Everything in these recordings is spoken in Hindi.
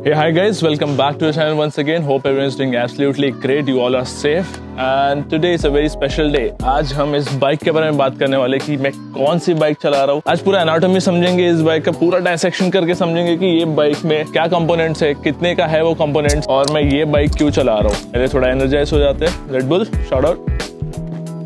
Hey, hi guys, welcome back to the channel once again. Hope everyone is doing absolutely great. You all are safe and today is a very special day. आज हम इस बाइक के बारे में बात करने वाले कि मैं कौन सी बाइक चला रहा हूँ। आज पूरा एनाटॉमी समझेंगे, इस बाइक का पूरा डायसेक्शन करके समझेंगे कि ये बाइक में क्या कंपोनेंट्स है, कितने का है वो कंपोनेंट्स और मैं ये बाइक क्यों चला रहा हूँ। पहले थोड़ा एनर्जाइज हो जाते हैं। Red bull shout out.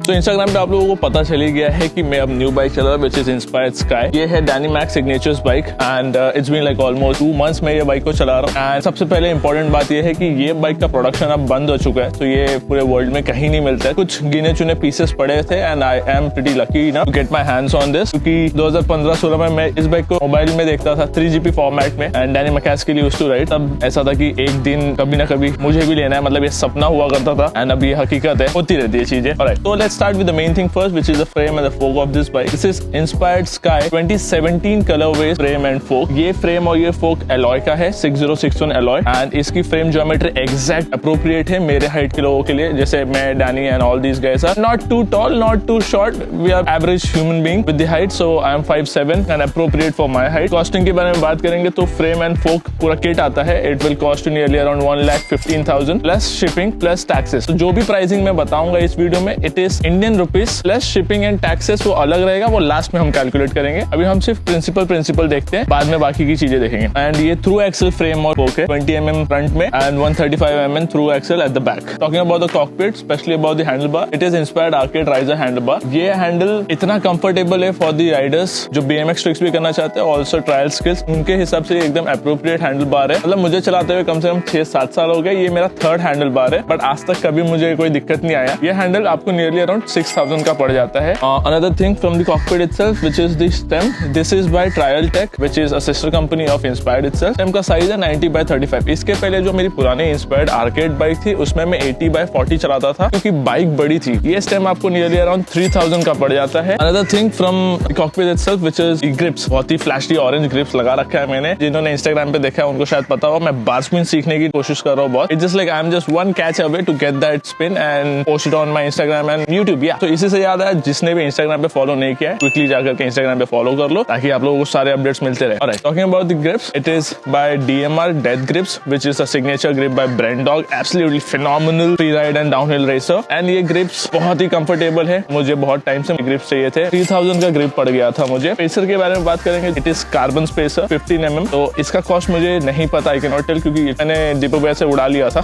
तो इंस्टाग्राम पे आप लोगों को पता चल ही गया है कि मैं अब न्यू बाइक चला रहा हूँ विच इज इंस्पायर्ड स्काई। ये है Danny Max signatures bike and it's been like almost 2 months में ये बाइक को चला रहा हूँ। एंड सबसे पहले इंपॉर्टेंट बात ये है कि ये बाइक का प्रोडक्शन अब बंद हो चुका है, तो ये पूरे वर्ल्ड में कहीं नहीं मिलता है। कुछ गिने चुने पीसेस पड़े थे and I am pretty lucky ना to get my hands on this, क्योंकि 2015-16 में मैं इस बाइक को मोबाइल में देखता था 3GP फॉर्मेट में एंड डैनी मैक्स के लिए यूज्ड टू राइड। तब ऐसा था कि एक दिन कभी ना कभी मुझे भी लेना है, मतलब ये सपना हुआ करता था एंड अब ये हकीकत है, होती रहती है चीजें। ऑलराइट, तो let's start with the main thing first, which is the frame and the fork of this bike. This is inspired Sky 2017 colorways frame and fork. ये frame और ये fork alloy का है, 6061 alloy and इसकी frame geometry exact appropriate है मेरे height के लोगों के लिए। जैसे मैं, Danny and all these guys are not too tall, not too short. We are average human being with the height, so I am 5'7" and appropriate for my height. Costing के बारे में बात करेंगे तो frame and fork पूरा kit आता है। It will cost you nearly around 1,15,000 plus shipping plus taxes. तो जो भी pricing मैं बताऊंगा इस वीडियो में, it is Indian rupees plus shipping and taxes, वो अलग रहेगा, वो लास्ट में हम कैलकुलेट करेंगे। अभी हम सिर्फ प्रिंसिपल देखते हैं, बाद में बाकी की चीजें देखेंगे। एंड ये थ्रू एक्सल फ्रेम और फोक है, 20 mm फ्रंट में and 135 mm through axle at the back. Talking about the cockpit, specially about the handle bar, it is inspired arcade riser handle bar. ये हैंडल इतना कंफर्टेबल है फॉर द राइडर्स जो BMX ट्रिक्स भी करना चाहते हैं, ऑल्सो ट्रायल स्किल्स, उनके हिसाब से एकदम अप्रोप्रिएट हैंडल बार है। मतलब मुझे चलाते हुए कम से कम 6-7 साल हो गए, ये मेरा 3rd हैंडल बार है, बट आज तक कभी मुझे कोई दिक्कत नहीं आया। ये हैंडल आपको नियरली अराउंड 6,000 का पड़ जाता है। Another thing from the cockpit itself, which is the stem. This is by Trial Tech, which is a sister company of Inspired itself. stem का साइज है 90/35। इसके पहले जो मेरी पुरानी Inspired आर्केड बाइक थी उसमें मैं 80/40 चलाता था, क्योंकि बाइक बड़ी थी। ये स्टेम आपको नियरली अराउंड 3,000 का पड़ जाता है। Another thing from the cockpit itself, which is grips, बहुत ही फ्लैशी ऑरेंज ग्रिप्स लगा रखा है मैंने। जिन्होंने इंस्टाग्राम पे देखा है उनको शायद पता हो, मैं बार स्पिन सीखने की कोशिश कर रहा हूँ बहुत। It's just like I'm just one catch away to get that spin and post it on my Instagram and YouTube. Yeah, तो इसी से याद आया, जिसने भी इंस्टाग्राम पे फॉलो नहीं किया है, क्विकली जाकर के इंस्टाग्राम पे फॉलो कर लो ताकि आप लोगों को सारे अपडेट्स मिलते रहे। Alright, talking about the grips, it is by DMR Death Grips, which is a signature grip by Brent Dog. Absolutely phenomenal free ride and downhill racer. And ये grips बहुत ही कंफर्टेबल है, मुझे बहुत टाइम से grips चाहिए थे। 3,000 का ग्रिप पड़ गया था मुझे। स्पेसर के बारे में बात करेंगे, it is carbon spacer 15 mm। तो इसका कॉस्ट मुझे नहीं पता, I cannot tell, क्योंकि मैंने दीपक भैया से उड़ा लिया था।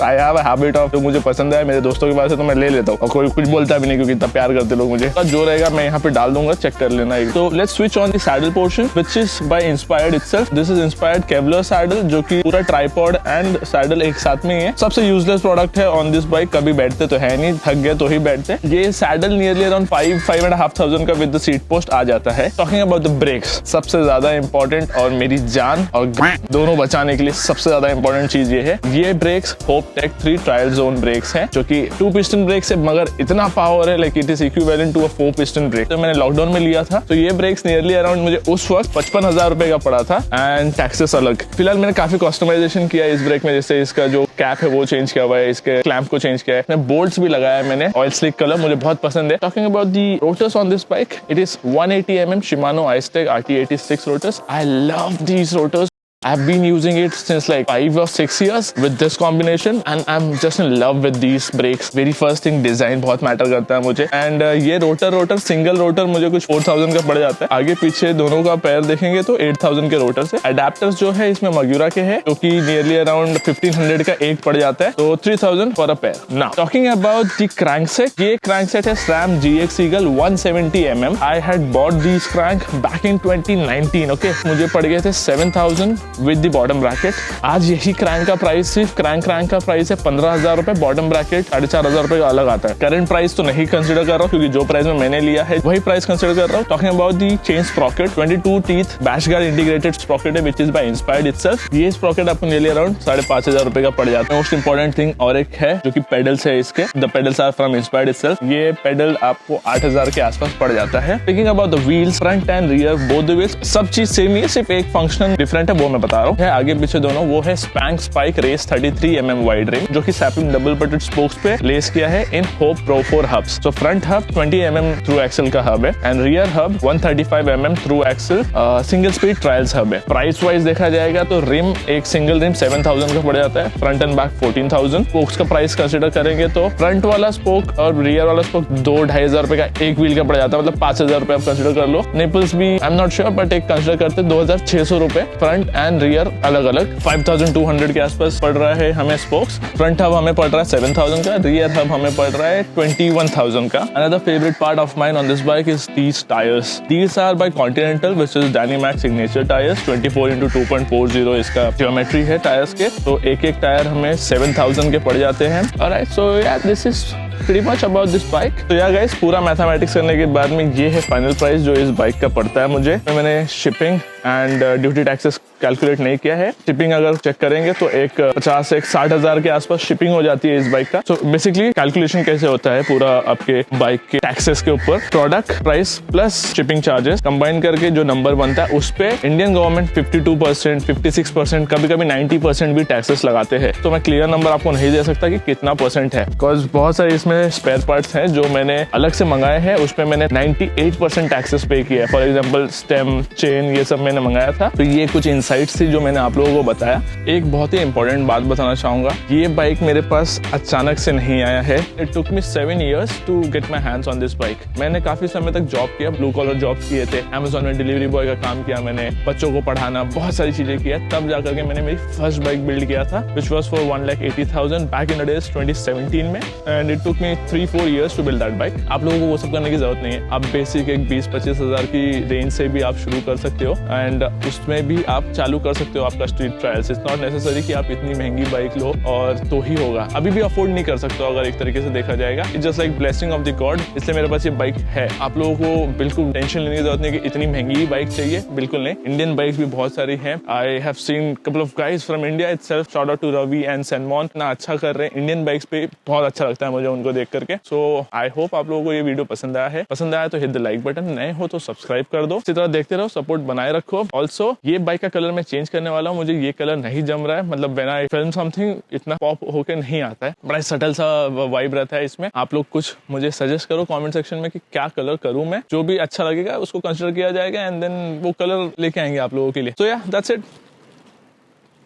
I have a habit of, तो मुझे पसंद है मेरे दोस्तों के पास से तो मैं ले लेता हूँ और कोई कुछ बोलता भी नहीं, क्योंकि इतना प्यार करते लोग मुझे। जो रहेगा मैं यहाँ पे डाल दूंगा, चेक कर लेना। तो let's switch on the saddle portion, which is by inspired itself. This is inspired Kevlar saddle, जो कि पूरा ट्राइपॉड एंड सैडल एक साथ में ही है। सबसे यूजलेस प्रोडक्ट है ऑन दिस बाइक। कभी बैठते तो है नहीं, थक गए तो ही बैठते। ये सैडल नियरली अराउंड 5,500 का विद द सीट पोस्ट आ जाता है। टॉकिंग अबाउट द ब्रेक्स, सबसे ज्यादा इंपॉर्टेंट और मेरी जान और दोनों बचाने के लिए सबसे ज्यादा इंपॉर्टेंट चीज ये है, ये brakes Hope Tech 3 trial zone brakes हैं, जो कि 2 पिस्टन ब्रेक्स है, मगर इतना पावर है, like it is equivalent to a 4 piston brake. तो मैंने लॉकडाउन में लिया था, तो ये ब्रेक्स नियरली अराउंड मुझे उस वक्त 55,000 रुपए का पड़ा था एंड टैक्सेस अलग। फिलहाल मैंने काफी कस्टमाइजेशन किया है इस ब्रेक में, जैसे इसका जो कैप है वो चेंज किया हुआ है, इसके क्लैंप को चेंज किया है, बोल्ट्स भी लगाया है मैंने, ऑयल स्लिक कलर मुझे बहुत पसंद है। Talking about the rotors on this bike, it is 180 mm Shimano Icetec RT86 rotors. I love these rotors. I've been using it since like 5 or 6 years with this combination and I'm just in love with these brakes. Very first thing, design बहुत मैटर करता है मुझे। and ये रोटर सिंगल रोटर मुझे कुछ 4,000 का पड़ जाता है। आगे पीछे दोनों का पैर देखेंगे तो 8,000 के रोटर से। एडेप्टर्स जो है इसमें मग्यूरा के है, जो कि नियरली अराउंड 1,500 का एक पड़ जाता है, तो 3,000 फॉर अ पैर। Now talking about the crankset, ये क्रैंकसेट है SRAM GX Eagle 170 mm। I had bought these crank back in 2019। Okay, मुझे पड़ गए थे 7,000 विद द बॉटम ब्रैकेट। आज यही क्रैंक का प्राइस, सिर्फ क्रैंक का प्राइस है 15,000 रुपए, बॉटम ब्रैकेट 4,500 रुपए का अलग आता है। करंट प्राइस तो नहीं कंसिडर कर रहा हूँ, क्योंकि जो प्राइस में मैंने लिया है वही प्राइस कंसिडर कर रहा हूँ। Talking about the chain sprocket, 22 teeth bash guard integrated sprocket है, which is by inspired itself. ये स्प्रॉकेट आपको नियरली अराउंड 5,500 रुपए का पड़ जाता है। मोस्ट इंपॉर्टेंट थिंग और एक है, जो कि पेडल्स है इसके, the pedals are from inspired itself. ये पेडल आपको 8,000 के आसपास पड़ जाता है। Talking about the wheels, front and rear both the wheels, सब चीज सेम ही है, सिर्फ एक फंक्शन डिफरेंट है, वो मैं मैं बता रहा हूँ है आगे पीछे दोनों, वो है Spank Spike race 33mm wide rim, जो कि सैपलिंग डबल बटेड स्पोक्स पे लेस किया है इन होप प्रो 4 हब्स। तो front hub 20mm through axle का हब है and rear hub 135mm through axle single speed trials hub है। प्राइस वाइज देखा जाएगा तो रिम एक सिंगल रिम 7000 का पड़ जाता है, फ्रंट एंड बैक 14000। स्पोक्स का प्राइस कंसिडर करेंगे तो फ्रंट वाला स्पोक और रियर वाला स्पोक 2-2.5 रुपए का एक व्हील का पड़ जाता है, मतलब 5000 रुपए आप कंसिडर कर लो। निपल्स भी I am not sure but एक कंसिडर करते 2600 रुपए फ्रंट एंड रियर अलग अलग। 5200 के आसपास पड़ रहा है हमें स्पोक्स। फ्रंट हब हमें पड़ रहा है 7000 का, रियर हब हमें पड़ रहा है 21000 का। Another favorite part of mine on this bike is these tires. These are by Continental, which is Dynamak signature tires. 24x2.40 इसका ज्योमेट्री है टायर्स के, तो एक एक टायर हमें 7000 के पड़ जाते हैं। Alright, so yeah, this is pretty much about this bike. तो यार गाइस, पूरा मैथमेटिक्स करने के बाद में ये है फाइनल प्राइस जो इस बाइक का पड़ता है मुझे। तो मैंने shipping and duty taxes calculate नहीं किया है। शिपिंग अगर चेक करेंगे तो एक 50 से 60 हजार के आसपास शिपिंग हो जाती है इस बाइक का। तो बेसिकली कैलकुलेशन कैसे होता है पूरा आपके बाइक के टैक्सेस के ऊपर, product price plus shipping charges combine करके जो नंबर बनता है उस पे इंडियन गवर्नमेंट 52%, 56%, कभी कभी 90% भी टैक्सेस लगाते हैं। तो मैं क्लियर नंबर आपको नहीं दे सकता कि कितना परसेंट है, बिकॉज बहुत सारे इसमें स्पेयर पार्ट्स हैं जो मैंने अलग से मंगाए हैं, उसमें मैंने 98% टैक्सेस पे किया है। फॉर एग्जाम्पल स्टेम, चेन, ये सब मैंने मंगाया था। तो ये कुछ इनसाइट्स थी जो मैंने आप लोगों को बताया। एक बहुत ही इंपॉर्टेंट बात बताना चाहूंगा, ये बाइक मेरे पास अचानक से नहीं आया है। It took me 7 years to get my hands on this bike. मैंने काफी समय तक जॉब किया, ब्लू कॉलर जॉब किए थे, अमेजोन में डिलीवरी बॉय का काम किया, मैंने बच्चों को पढ़ाना, बहुत सारी चीजें किया, तब जाकर के मैंने मेरी फर्स्ट बाइक बिल्ड किया था, which was for 1,80,000 back in the days 2017 में। And it took me 3-4 years to build that bike. आप लोगों को वो सब करने की जरूरत नहीं है। आप बेसिक एक 20-25 हजार की रेंज से भी आप शुरू कर सकते हो एंड उसमें भी आप चालू कर सकते हो आपका street trials. It's not necessary कि आप इतनी महंगी बाइक लो और तो ही होगा। अभी भी अफोर्ड नहीं कर सकते हो अगर एक तरीके से देखा जाएगा। It's just like blessing of the God, इसलिए मेरे पास ये बाइक है। आप लोगों को बिल्कुल टेंशन लेने की जरूरत नहीं कि इतनी महंगी ही बाइक चाहिए, बिल्कुल नहीं। इंडियन बाइक भी बहुत सारी हैं। I have seen couple of guys from India itself, shout out to Ravi and Sanmon, ना अच्छा कर रहे हैं इंडियन बाइक्स पे, बहुत अच्छा लगता है मुझे उनको देख करके। सो आई होप आप लोगों को ये वीडियो पसंद आया है। पसंद आया तो हिट द लाइक बटन, नए हो तो सब्सक्राइब कर दो। इसी तरह देखते रहो, सपोर्ट बनाए रखो। ऑल्सो ये बाइक का कलर मैं चेंज करने वाला हूँ, मुझे ये कलर नहीं जम रहा है, मतलब व्हेन आई फिल्म समथिंग इतना पॉप होके नहीं आता है, बड़ा सटल सा वाइब रहता है इसमें। आप लोग कुछ मुझे सजेस्ट करो कमेंट सेक्शन में कि क्या कलर करूं मैं, जो भी अच्छा लगेगा उसको कंसिडर किया जाएगा एंड देन वो कलर लेके आएंगे आप लोगों के लिए। सो या दैट्स इट।